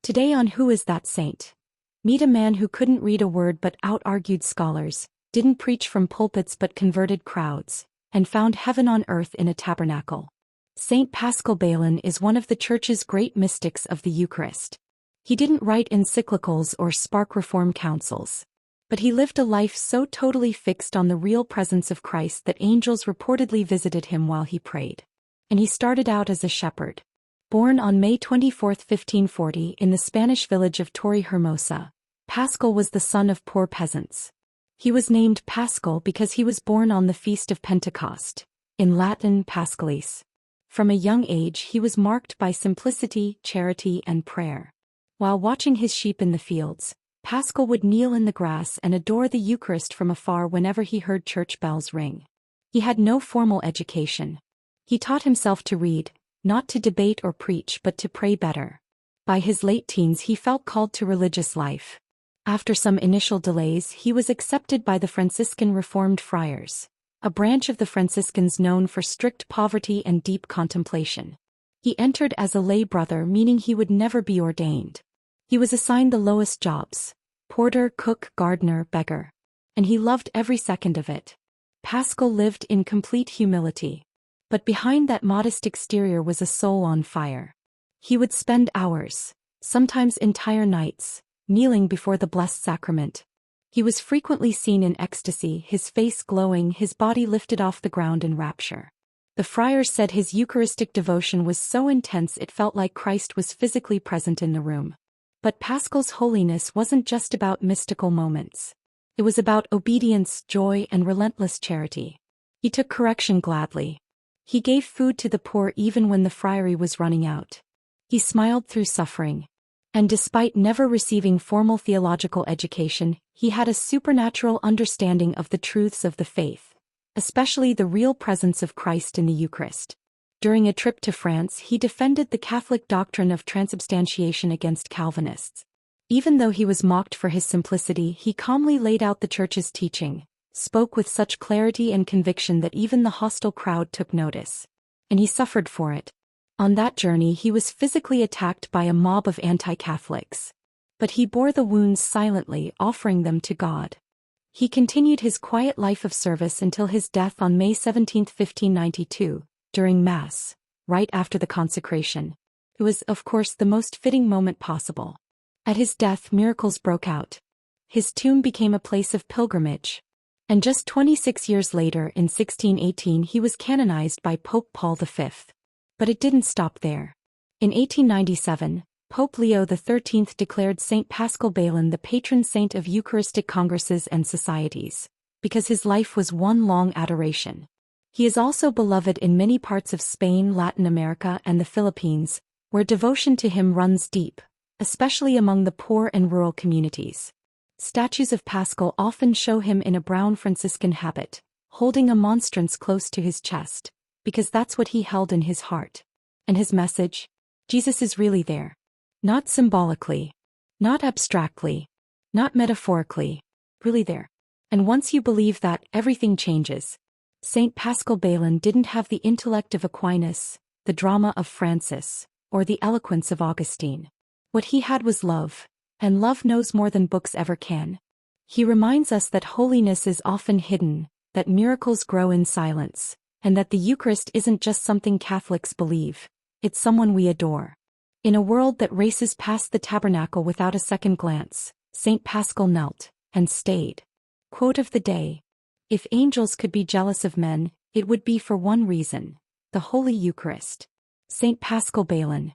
Today on Who is That Saint? Meet a man who couldn't read a word but out-argued scholars, didn't preach from pulpits but converted crowds, and found heaven on earth in a tabernacle. Saint Paschal Baylón is one of the Church's great mystics of the Eucharist. He didn't write encyclicals or spark reform councils. But he lived a life so totally fixed on the real presence of Christ that angels reportedly visited him while he prayed. And he started out as a shepherd. Born on May 24, 1540 in the Spanish village of Torrehermosa, Paschal was the son of poor peasants. He was named Paschal because he was born on the feast of Pentecost, in Latin Paschalis. From a young age he was marked by simplicity, charity and prayer. While watching his sheep in the fields, Paschal would kneel in the grass and adore the Eucharist from afar whenever he heard church bells ring. He had no formal education. He taught himself to read, not to debate or preach but to pray better. By his late teens he felt called to religious life. After some initial delays he was accepted by the Franciscan Reformed Friars, a branch of the Franciscans known for strict poverty and deep contemplation. He entered as a lay brother, meaning he would never be ordained. He was assigned the lowest jobs: porter, cook, gardener, beggar. And he loved every second of it. Paschal lived in complete humility. But behind that modest exterior was a soul on fire. He would spend hours, sometimes entire nights, kneeling before the Blessed Sacrament. He was frequently seen in ecstasy, his face glowing, his body lifted off the ground in rapture. The friars said his Eucharistic devotion was so intense it felt like Christ was physically present in the room. But Paschal's holiness wasn't just about mystical moments. It was about obedience, joy, and relentless charity. He took correction gladly. He gave food to the poor even when the friary was running out. He smiled through suffering. And despite never receiving formal theological education, he had a supernatural understanding of the truths of the faith, especially the real presence of Christ in the Eucharist. During a trip to France, he defended the Catholic doctrine of transubstantiation against Calvinists. Even though he was mocked for his simplicity, he calmly laid out the Church's teaching, spoke with such clarity and conviction that even the hostile crowd took notice. And he suffered for it. On that journey he was physically attacked by a mob of anti-Catholics. But he bore the wounds silently, offering them to God. He continued his quiet life of service until his death on May 17, 1592, during Mass, right after the consecration. It was, of course, the most fitting moment possible. At his death, miracles broke out. His tomb became a place of pilgrimage. And just 26 years later, in 1618, he was canonized by Pope Paul V. But it didn't stop there. In 1897, Pope Leo XIII declared Saint Paschal Baylón the patron saint of Eucharistic congresses and societies, because his life was one long adoration. He is also beloved in many parts of Spain, Latin America, and the Philippines, where devotion to him runs deep, especially among the poor and rural communities. Statues of Paschal often show him in a brown Franciscan habit, holding a monstrance close to his chest, because that's what he held in his heart. And his message? Jesus is really there. Not symbolically. Not abstractly. Not metaphorically. Really there. And once you believe that, everything changes. Saint Paschal Baylón didn't have the intellect of Aquinas, the drama of Francis, or the eloquence of Augustine. What he had was love. And love knows more than books ever can. He reminds us that holiness is often hidden, that miracles grow in silence, and that the Eucharist isn't just something Catholics believe, it's someone we adore. In a world that races past the tabernacle without a second glance, Saint Paschal knelt, and stayed. Quote of the day: "If angels could be jealous of men, it would be for one reason: the Holy Eucharist." Saint Paschal Baylón.